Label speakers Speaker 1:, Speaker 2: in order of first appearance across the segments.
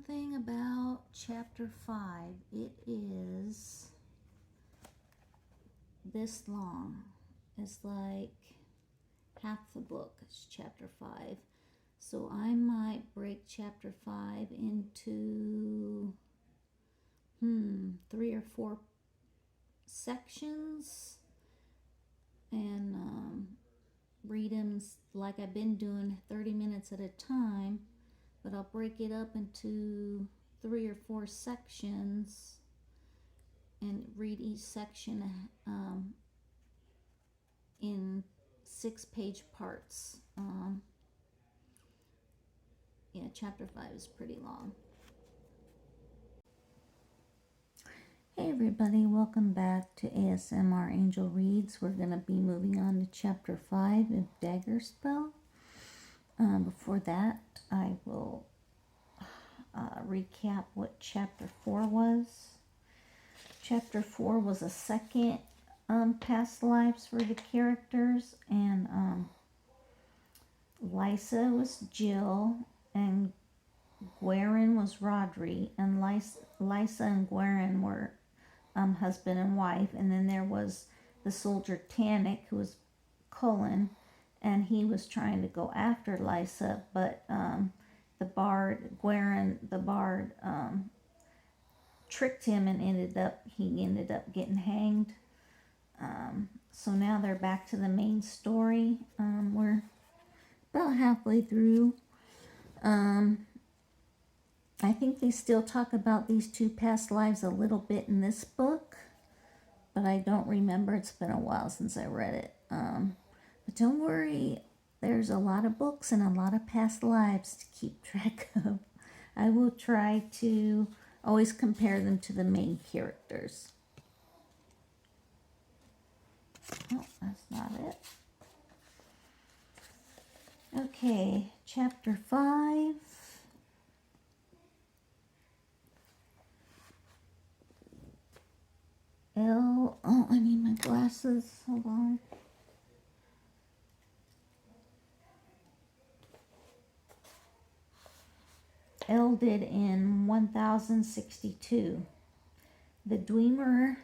Speaker 1: thing about chapter 5. It is this long. It's like half the book. It's chapter 5. So I might break chapter 5 into 3 or 4 sections and read them like I've been doing, 30 minutes at a time, but I'll break it up into 3 or 4 sections and read each section in 6-page parts. Yeah, chapter 5 is pretty long. Hey everybody, welcome back to ASMR Angel Reads. We're going to be moving on to chapter 5 of Daggerspell. Before that, I will recap what chapter 4 was. Chapter 4 was a second past lives for the characters, and Lysa was Jill, and Gweren was Rodri, and Lysa and Gweren were husband and wife. And then there was the soldier Tannic, who was Cullen, and he was trying to go after Lysa, but the bard tricked him and he ended up getting hanged. So now they're back to the main story. We're about halfway through. I think they still talk about these 2 past lives a little bit in this book, but I don't remember. It's been a while since I read it. But don't worry, there's a lot of books and a lot of past lives to keep track of. I will try to always compare them to the main characters. Oh, that's not it. Okay, chapter 5. I need my glasses. Hold on. Elded in 1062. The Dwemer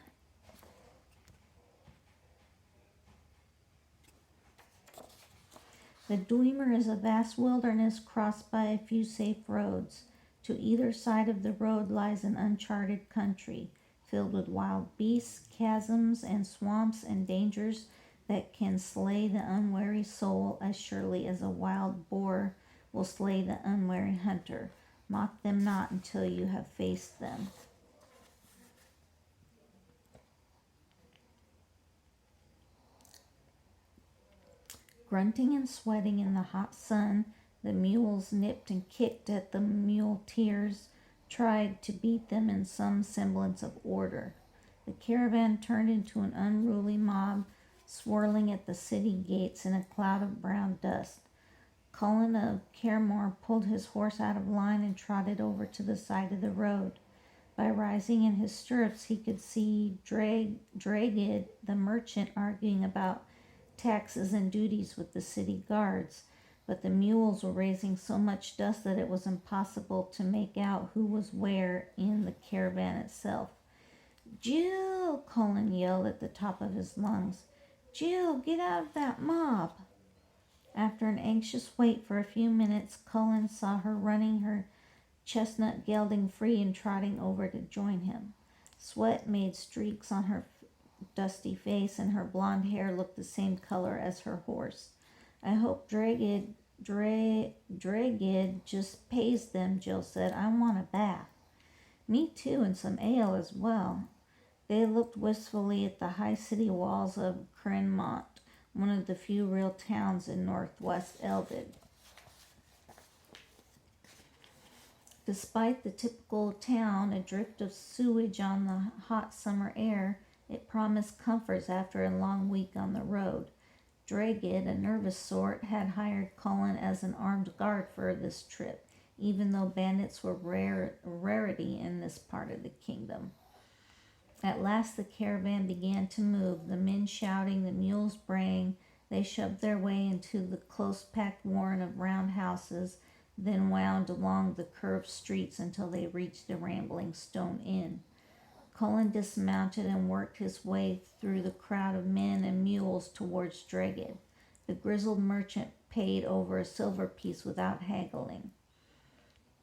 Speaker 1: is a vast wilderness crossed by a few safe roads. To either side of the road lies an uncharted country, filled with wild beasts, chasms, and swamps, and dangers that can slay the unwary soul as surely as a wild boar will slay the unwary hunter. Mock them not until you have faced them. Grunting and sweating in the hot sun, the mules nipped and kicked at the muleteers, tried to beat them in some semblance of order. The caravan turned into an unruly mob, swirling at the city gates in a cloud of brown dust. Cullen of Caremore pulled his horse out of line and trotted over to the side of the road. By rising in his stirrups, he could see Dragid, the merchant, arguing about taxes and duties with the city guards, but the mules were raising so much dust that it was impossible to make out who was where in the caravan itself. "Jill!" Cullen yelled at the top of his lungs. "Jill, get out of that mob!" After an anxious wait for a few minutes, Cullen saw her running her chestnut gelding free and trotting over to join him. Sweat made streaks on her dusty face, and her blonde hair looked the same color as her horse. "I hope Dragid just pays them," Jill said. "I want a bath." "Me too, and some ale as well." They looked wistfully at the high city walls of Crenmont, one of the few real towns in northwest Elded. Despite the typical town adrift of sewage on the hot summer air, it promised comforts after a long week on the road. Dragid, a nervous sort, had hired Cullen as an armed guard for this trip, even though bandits were rarity in this part of the kingdom. At last the caravan began to move, the men shouting, the mules braying. They shoved their way into the close-packed warren of round houses, then wound along the curved streets until they reached a rambling stone inn. Cullen dismounted and worked his way through the crowd of men and mules towards Dragged. The grizzled merchant paid over a silver piece without haggling.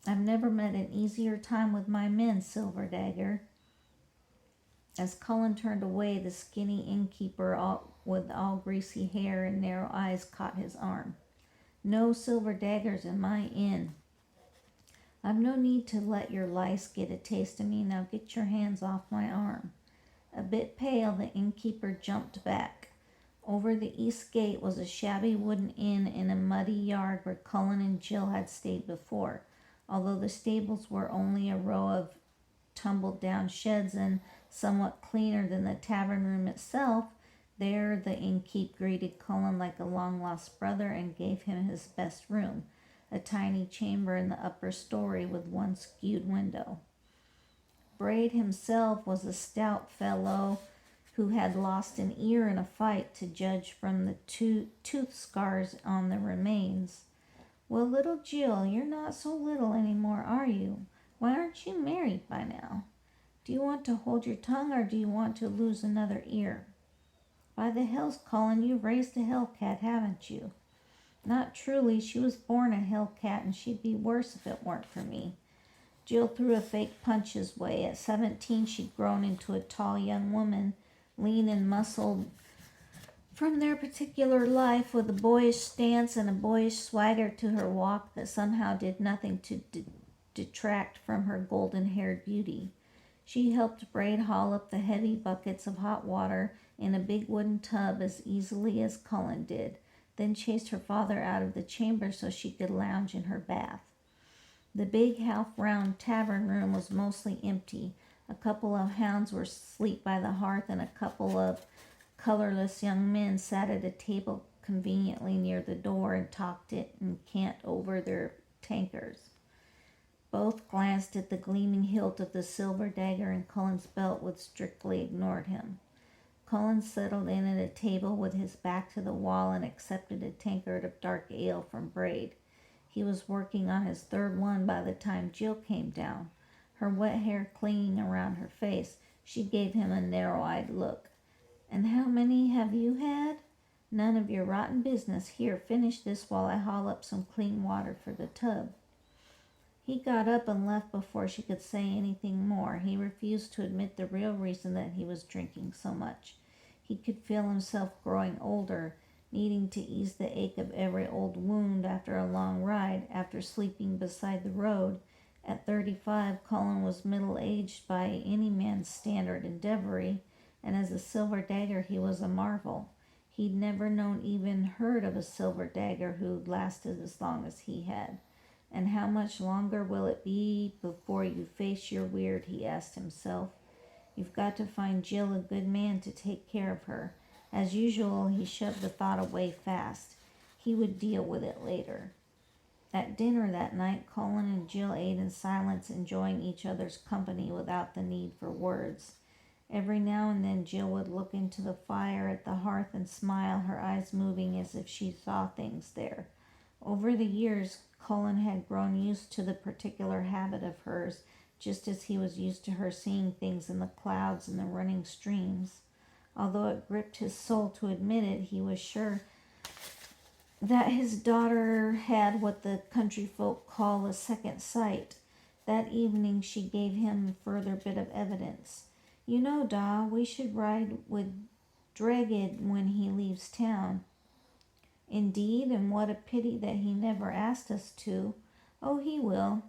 Speaker 1: I've never met an easier time with my men, Silver Dagger. As Cullen turned away, the skinny innkeeper with all greasy hair and narrow eyes caught his arm. No silver daggers in my inn. I've no need to let your lice get a taste of me. Now get your hands off my arm. A bit pale, the innkeeper jumped back. Over the east gate was a shabby wooden inn in a muddy yard where Cullen and Jill had stayed before. Although the stables were only a row of tumbled-down sheds and somewhat cleaner than the tavern room itself, there the innkeep greeted Cullen like a long-lost brother and gave him his best room, a tiny chamber in the upper story with one skewed window. Braid himself was a stout fellow who had lost an ear in a fight, to judge from the tooth scars on the remains. Well, little Jill, you're not so little anymore, are you? Why aren't you married by now? Do you want to hold your tongue, or do you want to lose another ear? By the hells, Cullen, you've raised a hellcat, haven't you? Not truly. She was born a hellcat, and she'd be worse if it weren't for me. Jill threw a fake punch his way. At 17, she'd grown into a tall young woman, lean and muscled from their particular life, with a boyish stance and a boyish swagger to her walk that somehow did nothing to detract from her golden-haired beauty. She helped Braid haul up the heavy buckets of hot water in a big wooden tub as easily as Cullen did, then chased her father out of the chamber so she could lounge in her bath. The big half-round tavern room was mostly empty. A couple of hounds were asleep by the hearth, and a couple of colorless young men sat at a table conveniently near the door and talked it and cant over their tankards. Both glanced at the gleaming hilt of the silver dagger in Cullen's belt, but strictly ignored him. Cullen settled in at a table with his back to the wall and accepted a tankard of dark ale from Braid. He was working on his third one by the time Jill came down. Her wet hair clinging around her face, she gave him a narrow-eyed look. "And how many have you had?" "None of your rotten business. Here, finish this while I haul up some clean water for the tub." He got up and left before she could say anything more. He refused to admit the real reason that he was drinking so much. He could feel himself growing older, needing to ease the ache of every old wound after a long ride, after sleeping beside the road. At 35, Cullen was middle-aged by any man's standard in Devery, and as a silver dagger he was a marvel. He'd never known, even heard of a silver dagger who'd lasted as long as he had. And how much longer will it be before you face your weird, he asked himself. You've got to find Jill a good man to take care of her. As usual, he shoved the thought away fast. He would deal with it later. At dinner that night, Cullen and Jill ate in silence, enjoying each other's company without the need for words. Every now and then Jill would look into the fire at the hearth and smile, her eyes moving as if she saw things there. Over the years, Cullen had grown used to the particular habit of hers, just as he was used to her seeing things in the clouds and the running streams. Although it gripped his soul to admit it, he was sure that his daughter had what the country folk call a second sight. That evening she gave him a further bit of evidence. "You know, Da, we should ride with Dragged when he leaves town." "Indeed, and what a pity that he never asked us to." "Oh, he will."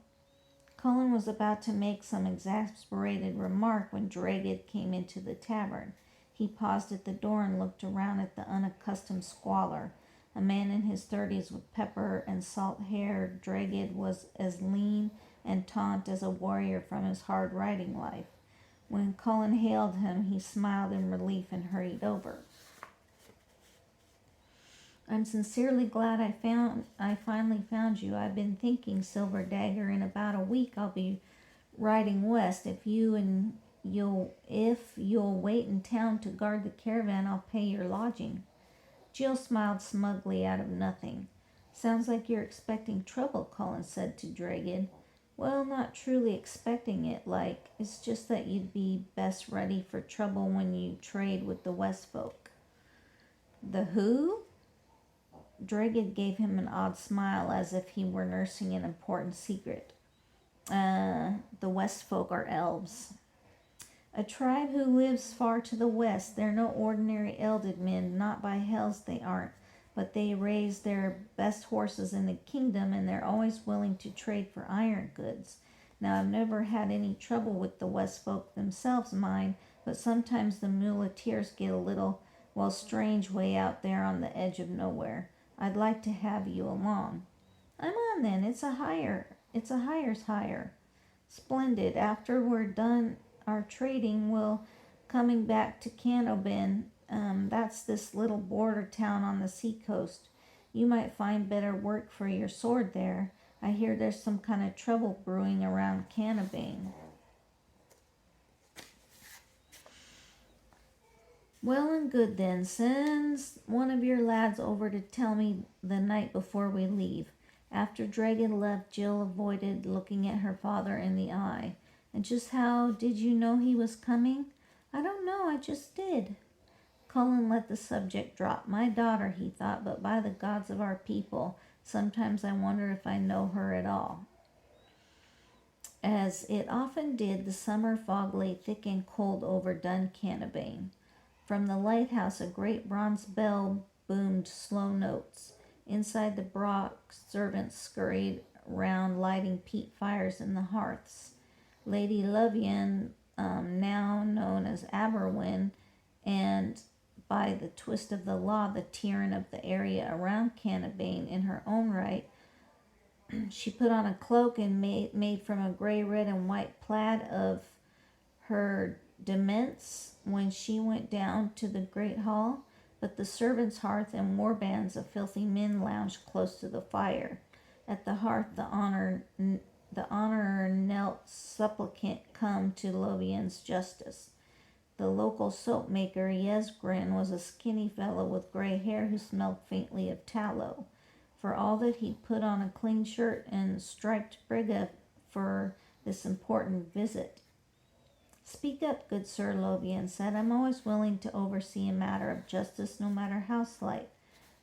Speaker 1: Cullen was about to make some exasperated remark when Dragged came into the tavern. He paused at the door and looked around at the unaccustomed squalor. A man in his 30s with pepper and salt hair, Dragged was as lean and taunt as a warrior from his hard riding life. When Cullen hailed him, he smiled in relief and hurried over. "I'm sincerely glad I finally found you. I've been thinking, Silver Dagger, in about a week I'll be riding west. If you'll wait in town to guard the caravan, I'll pay your lodging." Jill smiled smugly out of nothing. Sounds like you're expecting trouble, Colin said to Dragid. Well, not truly expecting it, like. It's just that you'd be best ready for trouble when you trade with the West folk. The who? Dragid gave him an odd smile as if he were nursing an important secret. The West folk are elves. A tribe who lives far to the west. They're no ordinary elded men, not by hells they aren't. But they raise their best horses in the kingdom, and they're always willing to trade for iron goods. Now, I've never had any trouble with the West folk themselves, mind, but sometimes the muleteers get a little, well, strange way out there on the edge of nowhere. I'd like to have you along. I'm on then. It's a hire. It's a hire's hire. Splendid. After we're done our trading, we'll coming back to Canoben. That's this little border town on the seacoast. You might find better work for your sword there. I hear there's some kind of trouble brewing around Canoben. Well and good then. Send one of your lads over to tell me the night before we leave. After Dragon left, Jill avoided looking at her father in the eye. And just how did you know he was coming? I don't know, I just did. Cullen let the subject drop. My daughter, he thought, but by the gods of our people, sometimes I wonder if I know her at all. As it often did, the summer fog lay thick and cold over Duncanabane. From the lighthouse, a great bronze bell boomed slow notes. Inside the Brock, servants scurried round lighting peat fires in the hearths. Lady Lovian, now known as Aberwin, and by the twist of the law, the tyrant of the area around Canoben in her own right, she put on a cloak and made from a gray, red, and white plaid of her demesne when she went down to the great hall, but the servants' hearth and war bands of filthy men lounged close to the fire. At the hearth, the honorer knelt supplicant come to Lovian's justice. The local soap maker, Yesgrin, was a skinny fellow with gray hair who smelled faintly of tallow. For all that he'd put on a clean shirt and striped brigha for this important visit. Speak up, good Sir, Lovian said. I'm always willing to oversee a matter of justice, no matter how slight.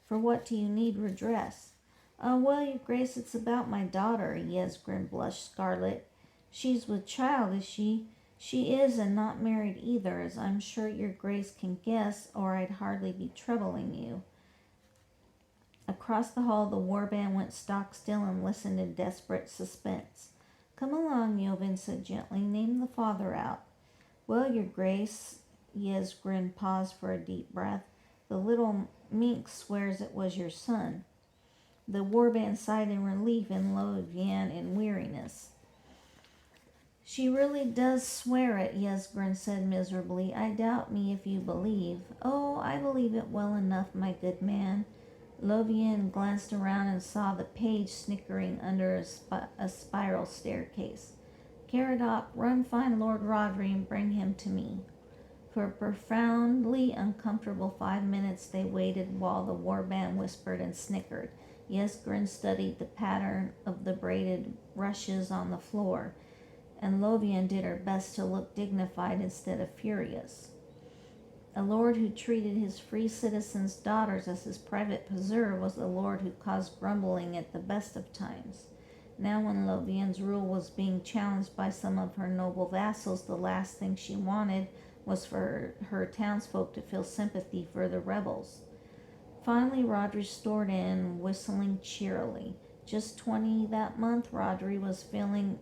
Speaker 1: For what do you need redress? Well, your grace, it's about my daughter. Yesgrin blushed scarlet. She's with child, is she? She is, and not married either, as I'm sure your grace can guess, or I'd hardly be troubling you. Across the hall, the warband went stock still and listened in desperate suspense. Come along, Yovin said gently. Name the father out. Well, your grace, Yesgrin paused for a deep breath. The little mink swears it was your son. The warband sighed in relief and Lovian in weariness. She really does swear it, Yesgrin said miserably. I doubt me if you believe. Oh, I believe it well enough, my good man. Lovian glanced around and saw the page snickering under a spiral staircase. Caradoc, run find Lord Rodri and bring him to me. For a profoundly uncomfortable 5 minutes they waited while the warband whispered and snickered. Yesgrin studied the pattern of the braided rushes on the floor, and Lovian did her best to look dignified instead of furious. A lord who treated his free citizens' daughters as his private preserve was a lord who caused grumbling at the best of times. Now when Lovian's rule was being challenged by some of her noble vassals, the last thing she wanted was for her townsfolk to feel sympathy for the rebels. Finally, Rodri stormed in, whistling cheerily. Just 20 that month, Rodri was filling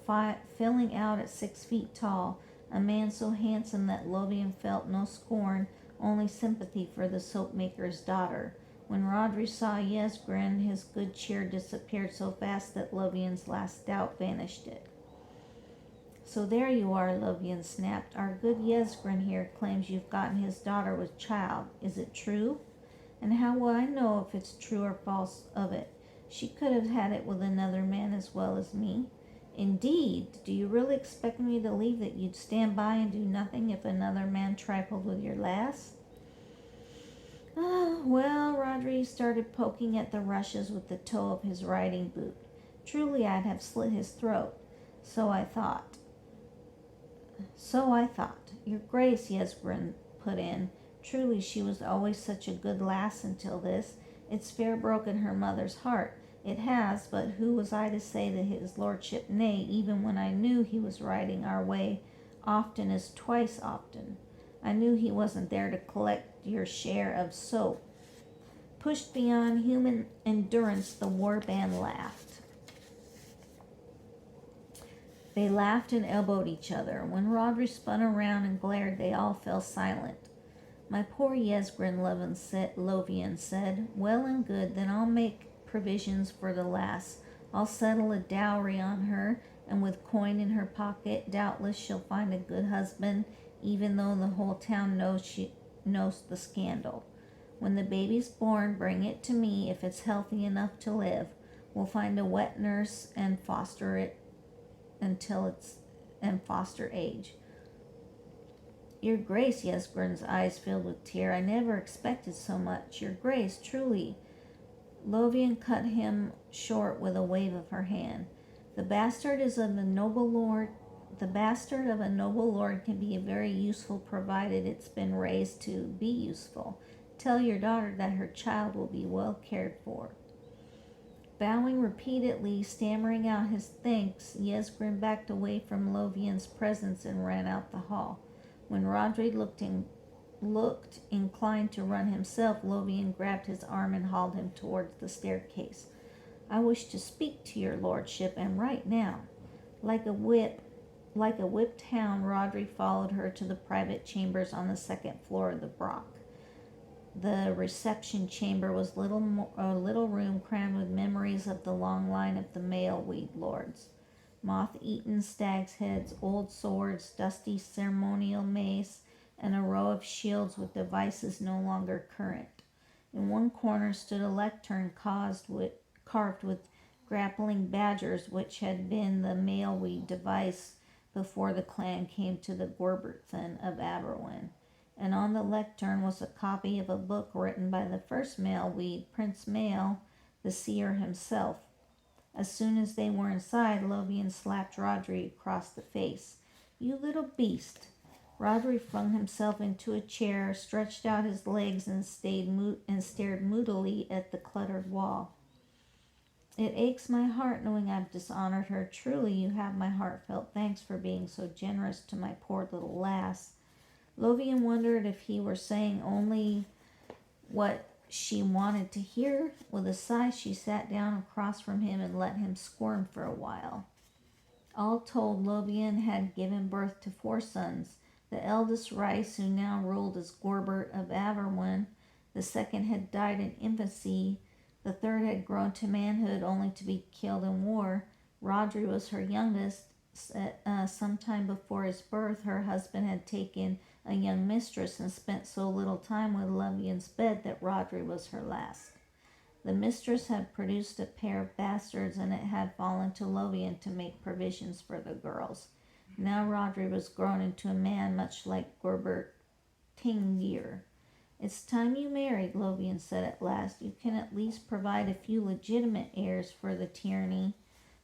Speaker 1: out at 6 feet tall, a man so handsome that Lovian felt no scorn, only sympathy for the soap-maker's daughter. When Rodri saw Yesgrin, his good cheer disappeared so fast that Lovian's last doubt vanished it. So there you are, Lovian snapped. Our good Yesgrin here claims you've gotten his daughter with child. Is it true? And how will I know if it's true or false of it? She could have had it with another man as well as me. Indeed, do you really expect me to believe that you'd stand by and do nothing if another man trifled with your lass? Ah, well, Rodri started poking at the rushes with the toe of his riding boot. Truly, I'd have slit his throat. So I thought. So I thought. Your Grace, Yesgrin put in. Truly, she was always such a good lass until this. It's fair broken her mother's heart. It has, but who was I to say that his lordship nay, even when I knew he was riding our way often as twice often. I knew he wasn't there to collect your share of soap. Pushed beyond human endurance, the warband laughed. They laughed and elbowed each other. When Rodri spun around and glared, they all fell silent. My poor Yesgrin, Lovian said. Well and good, then I'll make provisions for the lass. I'll settle a dowry on her, and with coin in her pocket, doubtless she'll find a good husband, even though the whole town knows the scandal. When the baby's born, bring it to me if it's healthy enough to live. We'll find a wet nurse and foster it until it's and foster age. Your Grace, Yesgrin's eyes filled with tear. I never expected so much. Your Grace, truly. Lovian cut him short with a wave of her hand. The bastard is of a noble lord. The bastard of a noble lord can be very useful provided it's been raised to be useful. Tell your daughter that her child will be well cared for. Bowing repeatedly, stammering out his thanks, Yesgrin backed away from Lovian's presence and ran out the hall. When Rodri looked inclined to run himself, Lovian grabbed his arm and hauled him towards the staircase. I wish to speak to your lordship, and right now. Like a whipped hound, Rodri followed her to the private chambers on the second floor of the Brock. The reception chamber was a little room crammed with memories of the long line of the male weed lords. Moth-eaten stags' heads, old swords, dusty ceremonial mace, and a row of shields with devices no longer current. In one corner stood a lectern carved with grappling badgers, which had been the maleweed device before the clan came to the Gorberthan of Aberwin. And on the lectern was a copy of a book written by the first maleweed, Prince Mael, the seer himself. As soon as they were inside, Lovian slapped Rodri across the face. You little beast. Rodri flung himself into a chair, stretched out his legs, and stared moodily at the cluttered wall. It aches my heart knowing I've dishonored her. Truly, you have my heartfelt thanks for being so generous to my poor little lass. Lovian wondered if he were saying only what she wanted to hear. With a sigh, she sat down across from him and let him squirm for a while. All told, Lovian had given birth to 4 sons. The eldest, Rice, who now ruled as Gorbert of Averwin. The second had died in infancy. The third had grown to manhood only to be killed in war. Rodri was her youngest. Some time before his birth, her husband had taken a young mistress and spent so little time with Lovian's bed that Rodri was her last. The mistress had produced a pair of bastards, and it had fallen to Lovian to make provisions for the girls. Now Rodri was grown into a man much like Gorbert Tingir. It's time you married, Lovian said at last. You can at least provide a few legitimate heirs for the tyranny,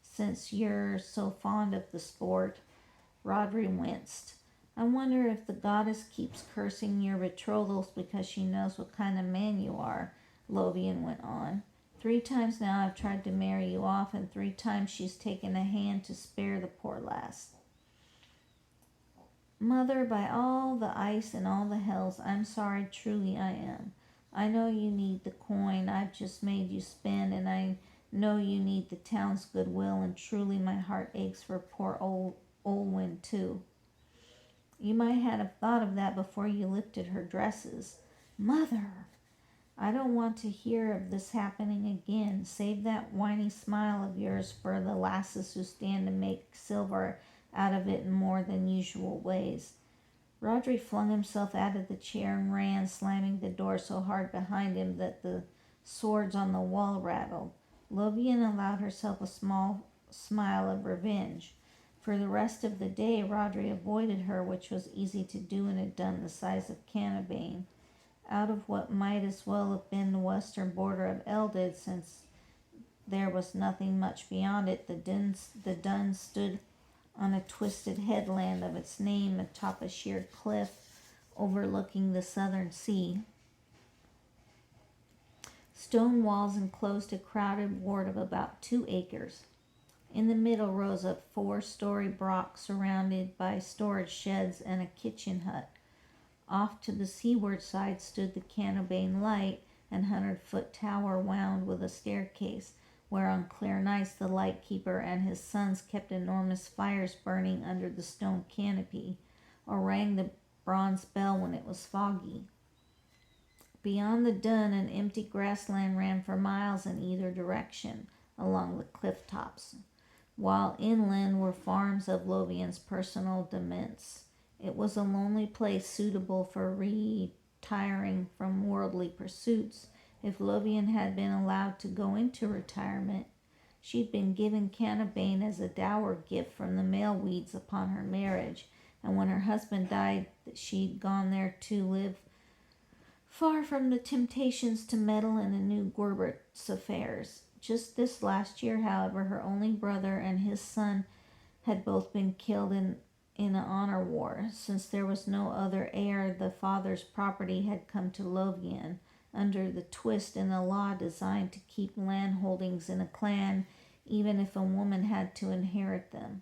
Speaker 1: since you're so fond of the sport. Rodri winced. I wonder if the goddess keeps cursing your betrothals because she knows what kind of man you are, Lovian went on. 3 times now I've tried to marry you off, and 3 times she's taken a hand to spare the poor lass. Mother, by all the ice and all the hells, I'm sorry, truly I am. I know you need the coin I've just made you spend, and I know you need the town's goodwill, and truly my heart aches for poor old Olwyn too. You might have thought of that before you lifted her dresses. Mother! I don't want to hear of this happening again. Save that whiny smile of yours for the lasses who stand to make silver out of it in more than usual ways. Rodri flung himself out of the chair and ran, slamming the door so hard behind him that the swords on the wall rattled. Lovian allowed herself a small smile of revenge. For the rest of the day, Rodri avoided her, which was easy to do in a dun the size of Cannabane. out of what might as well have been the western border of Eldad, since there was nothing much beyond it. The dun stood on a twisted headland of its name atop a sheer cliff overlooking the southern sea. Stone walls enclosed a crowded ward of about 2 acres. In the middle rose a 4-story block surrounded by storage sheds and a kitchen hut. Off to the seaward side stood the Canobane Light, an 100-foot tower wound with a staircase, where on clear nights the lightkeeper and his sons kept enormous fires burning under the stone canopy, or rang the bronze bell when it was foggy. Beyond the dun, an empty grassland ran for miles in either direction along the cliff tops, while inland were farms of Lovian's personal demesnes. It was a lonely place suitable for retiring from worldly pursuits. If Lovian had been allowed to go into retirement, she'd been given Canobane as a dower gift from the male weeds upon her marriage, and when her husband died, she'd gone there to live far from the temptations to meddle in the new Gorbert's affairs. Just this last year, however, her only brother and his son had both been killed in an honor war. Since there was no other heir, the father's property had come to Lovian under the twist in the law designed to keep land holdings in a clan, even if a woman had to inherit them.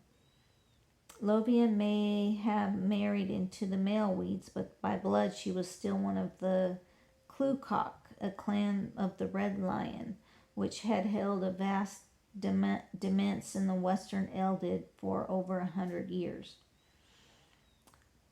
Speaker 1: Lovian may have married into the Maleweeds, but by blood she was still one of the Clucock, a clan of the Red Lion, which had held a vast demesne in the western Eldad for over 100 years.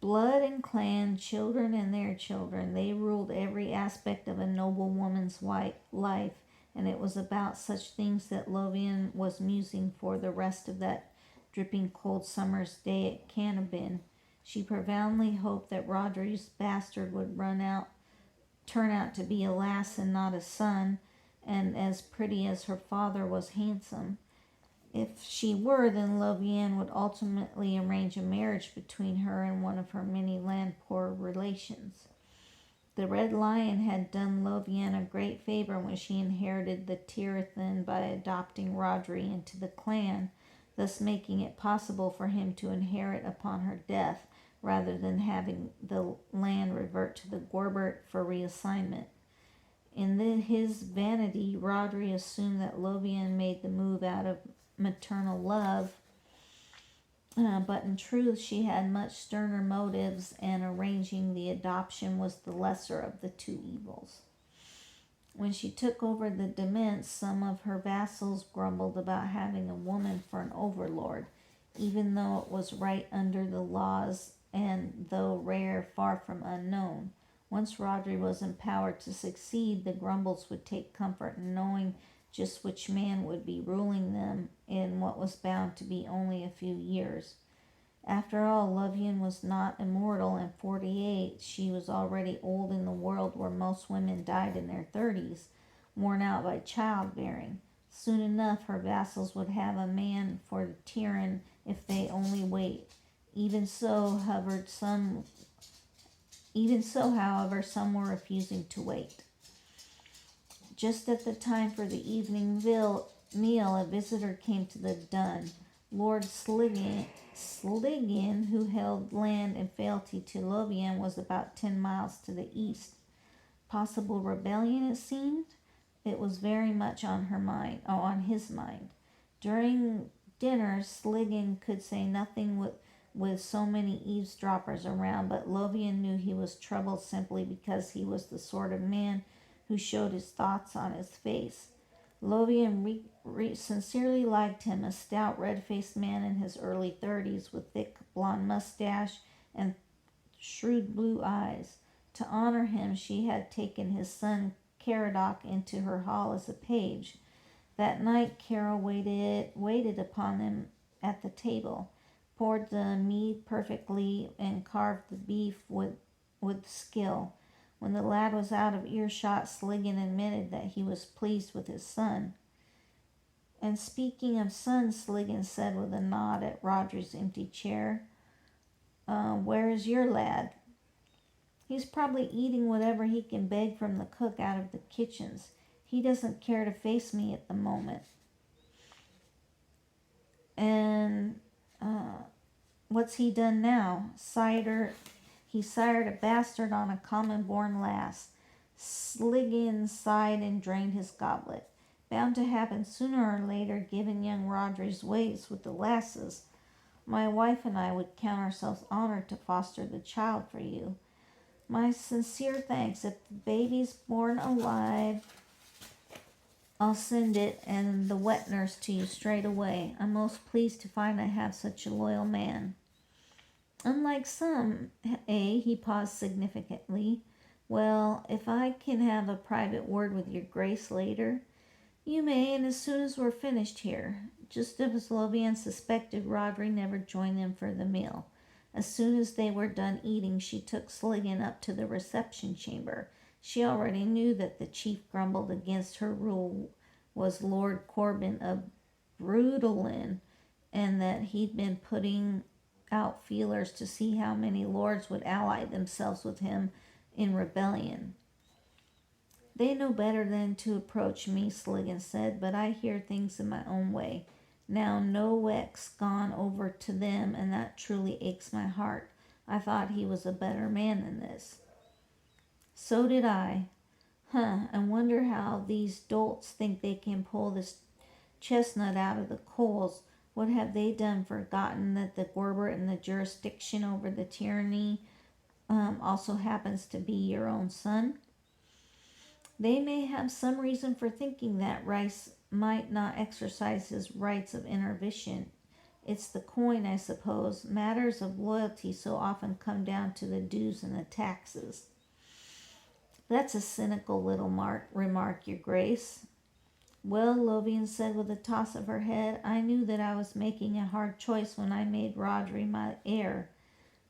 Speaker 1: Blood and clan, children and their children, they ruled every aspect of a noble woman's life, and it was about such things that Lovian was musing for the rest of that dripping cold summer's day at Canobane. She profoundly hoped that Rodri's bastard would turn out to be a lass and not a son, and as pretty as her father was handsome. If she were, then Lovian would ultimately arrange a marriage between her and one of her many land-poor relations. The Red Lion had done Lovian a great favor when she inherited the Tirathan by adopting Rodri into the clan, thus making it possible for him to inherit upon her death, rather than having the land revert to the Gorbert for reassignment. In his vanity, Rodri assumed that Lovian made the move out of maternal love, but in truth she had much sterner motives, and arranging the adoption was the lesser of the 2 evils. When she took over the demesne, some of her vassals grumbled about having a woman for an overlord, even though it was right under the laws and, though rare, far from unknown. Once Rodri was empowered to succeed, the grumbles would take comfort in knowing just which man would be ruling them in what was bound to be only a few years. After all, Lovian was not immortal, and 48, she was already old in the world where most women died in their 30s, worn out by childbearing. Soon enough, her vassals would have a man for the tyrant if they only wait. Even so, however, some were refusing to wait. Just at the time for the evening meal, a visitor came to the dun. Lord Sligan, who held land in fealty to Lovian, was about 10 miles to the east. Possible rebellion, it seemed. It was very much on his mind. During dinner, Sligan could say nothing with so many eavesdroppers around, but Lovian knew he was troubled simply because he was the sort of man who showed his thoughts on his face. Lovian sincerely liked him, a stout, red-faced man in his early 30s with thick blonde mustache and shrewd blue eyes. To honor him, she had taken his son Caradoc into her hall as a page. That night, Carol waited upon them at the table, poured the mead perfectly, and carved the beef with skill. When the lad was out of earshot, Sligan admitted that he was pleased with his son. And speaking of sons, Sligan said with a nod at Rodri's empty chair, where is your lad? He's probably eating whatever he can beg from the cook out of the kitchens. He doesn't care to face me at the moment. And what's he done now? He sired a bastard on a common-born lass. Sliggin sighed and drained his goblet. Bound to happen sooner or later, given young Rodri's ways with the lasses. My wife and I would count ourselves honored to foster the child for you. My sincere thanks. If the baby's born alive, I'll send it and the wet nurse to you straight away. I'm most pleased to find I have such a loyal man. Unlike some, he paused significantly. Well, if I can have a private word with your grace later, you may, and as soon as we're finished here. Just as Lovian suspected, Rodri never joined them for the meal. As soon as they were done eating, she took Sliggin up to the reception chamber. She already knew that the chief grumbled against her rule was Lord Corbin of Brutalin, and that he'd been putting out feelers to see how many lords would ally themselves with him in rebellion. They know better than to approach me, Sliggin said, but I hear things in my own way. Now Noek's gone over to them, and that truly aches my heart. I thought he was a better man than this. So did I. I wonder how these dolts think they can pull this chestnut out of the coals. What have they done? Forgotten that the Gorbert and the jurisdiction over the tyranny also happens to be your own son? They may have some reason for thinking that Rice might not exercise his rights of intervention. It's the coin, I suppose. Matters of loyalty so often come down to the dues and the taxes. That's a cynical little remark, your grace. Well, Lovian said with a toss of her head, I knew that I was making a hard choice when I made Rodri my heir.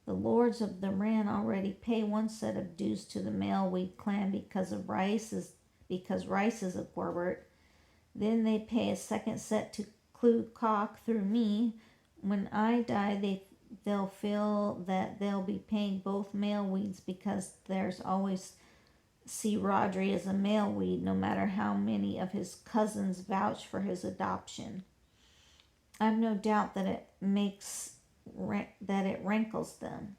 Speaker 1: The lords of the Ran already pay one set of dues to the Maleweed clan because Rice is a Gorbert. Then they pay a second set to Clue Cock through me. When I die, they'll feel that they'll be paying both Maleweeds because there's always see Rodri as a Maleweed, no matter how many of his cousins vouch for his adoption. I've no doubt that it rankles them.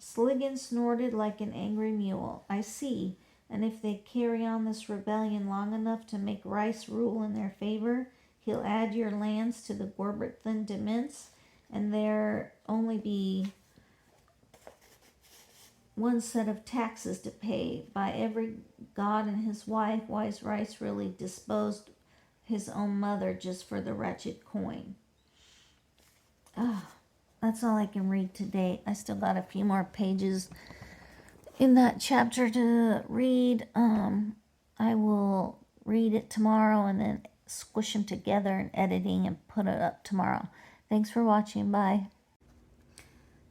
Speaker 1: Sliggin snorted like an angry mule. I see, and if they carry on this rebellion long enough to make Rice rule in their favor, he'll add your lands to the Gorberthan demesnes, and there only be one set of taxes to pay. By every god and his wife, wise Rice really disposed his own mother just for the wretched coin. That's all I can read today. I still got a few more pages in that chapter to read. I will read it tomorrow and then squish them together in editing and put it up tomorrow. Thanks for watching. Bye.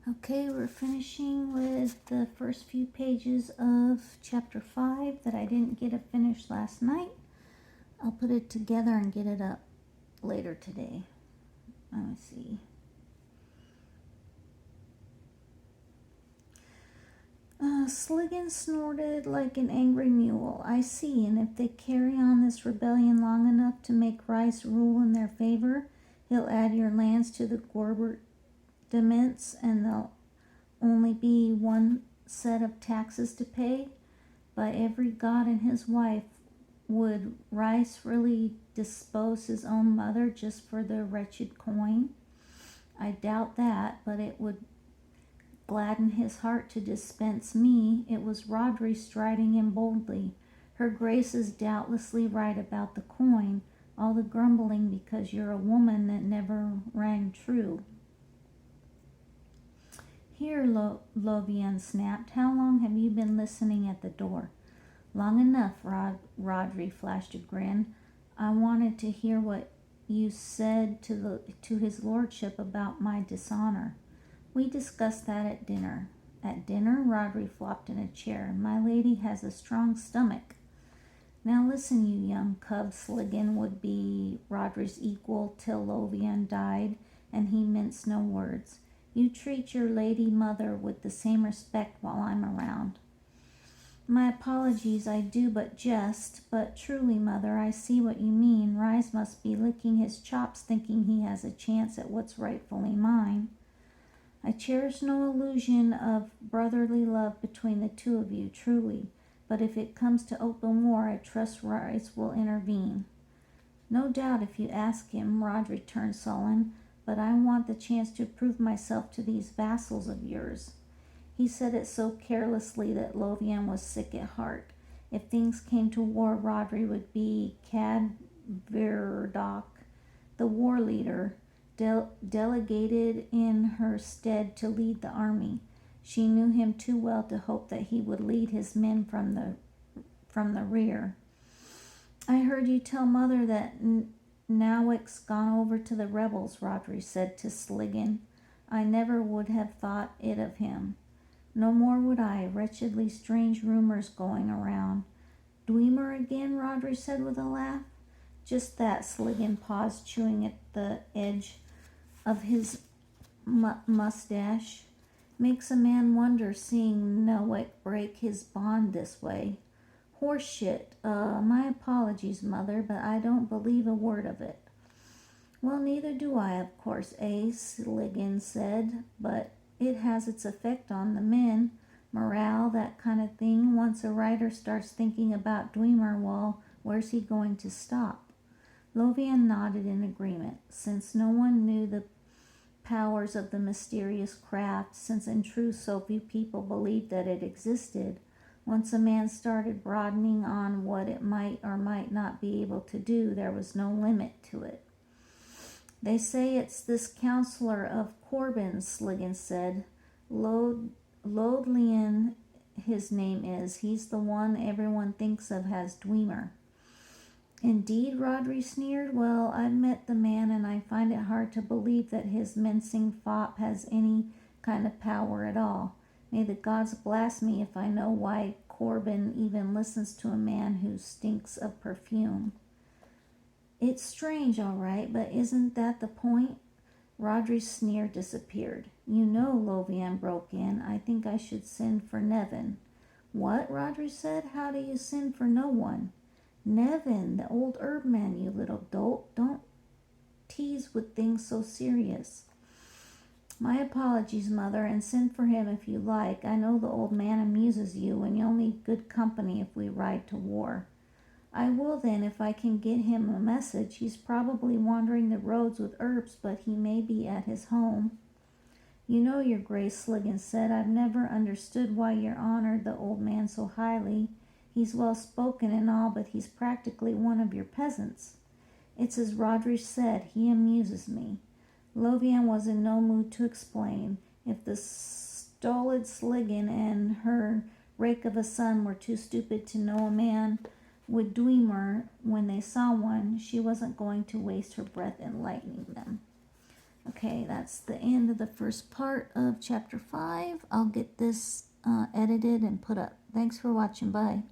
Speaker 1: Okay, we're finishing with the first few pages of chapter 5 that I didn't get to finish last night. I'll put it together and get it up later today. Let me see. Sliggin snorted like an angry mule. I see, and if they carry on this rebellion long enough to make Rice rule in their favor, he'll add your lands to the Gorbert demesnes, and there'll only be one set of taxes to pay. By every god and his wife, would Rice really dispose his own mother just for the wretched coin? I doubt that, but it would gladden his heart to dispense me. It was Rodri striding in boldly. Her grace is doubtlessly right about the coin, all the grumbling because you're a woman that never rang true. Here, Lovian snapped. How long have you been listening at the door? Long enough, Rodri flashed a grin. I wanted to hear what you said to his lordship about my dishonor. We discussed that at dinner. At dinner, Rodri flopped in a chair. My lady has a strong stomach. Now listen, you young cub. Sliggin would be Rodri's equal till Lovian died, and he minced no words. You treat your lady mother with the same respect while I'm around. My apologies, I do but jest, but truly, mother, I see what you mean. Rise must be licking his chops thinking he has a chance at what's rightfully mine. I cherish no illusion of brotherly love between the two of you, truly, but if it comes to open war, I trust Rise will intervene. No doubt if you ask him, Rod returned sullen, but I want the chance to prove myself to these vassals of yours. He said it so carelessly that Lovian was sick at heart. If things came to war, Rodri would be Cadverdoc, the war leader, delegated in her stead to lead the army. She knew him too well to hope that he would lead his men from the rear. I heard you tell Mother that Nowick's gone over to the rebels, Rodri said to Sligan. I never would have thought it of him. No more would I. Wretchedly strange rumors going around. Dwemer again, Rodri said with a laugh. Just that. Sligan paused, chewing at the edge of his mustache. Makes a man wonder seeing Nowick break his bond this way. Horseshit. My apologies, Mother, but I don't believe a word of it. Well, neither do I, of course, Sligan said, but it has its effect on the men. Morale, that kind of thing. Once a rider starts thinking about Dwemer, well, where's he going to stop? Lovian nodded in agreement. Since no one knew the powers of the mysterious craft, since in truth so few people believed that it existed, once a man started broadening on what it might or might not be able to do, there was no limit to it. They say it's this counselor of Corbin's, Sligan said. Lodlian, his name is. He's the one everyone thinks of as Dwemer. Indeed, Rodri sneered. Well, I've met the man, and I find it hard to believe that his mincing fop has any kind of power at all. May the gods blast me if I know why Corbin even listens to a man who stinks of perfume. It's strange, all right, but isn't that the point? Rodri's sneer disappeared. You know, Lovian broke in, I think I should send for Nevin. What? Rodri said. How do you send for no one? Nevin, the old herb man, you little dolt. Don't tease with things so serious. My apologies, Mother, and send for him if you like. I know the old man amuses you, and you'll need good company if we ride to war. I will then, if I can get him a message. He's probably wandering the roads with herbs, but he may be at his home. You know, Your Grace, Sligan said, I've never understood why you honored the old man so highly. He's well spoken and all, but he's practically one of your peasants. It's as Rodri said, he amuses me. Lovian was in no mood to explain. If the stolid Sligan and her rake of a son were too stupid to know a man with Dwemer when they saw one, she wasn't going to waste her breath enlightening them. Okay, that's the end of the first part of chapter 5. I'll get this edited and put up. Thanks for watching. Bye.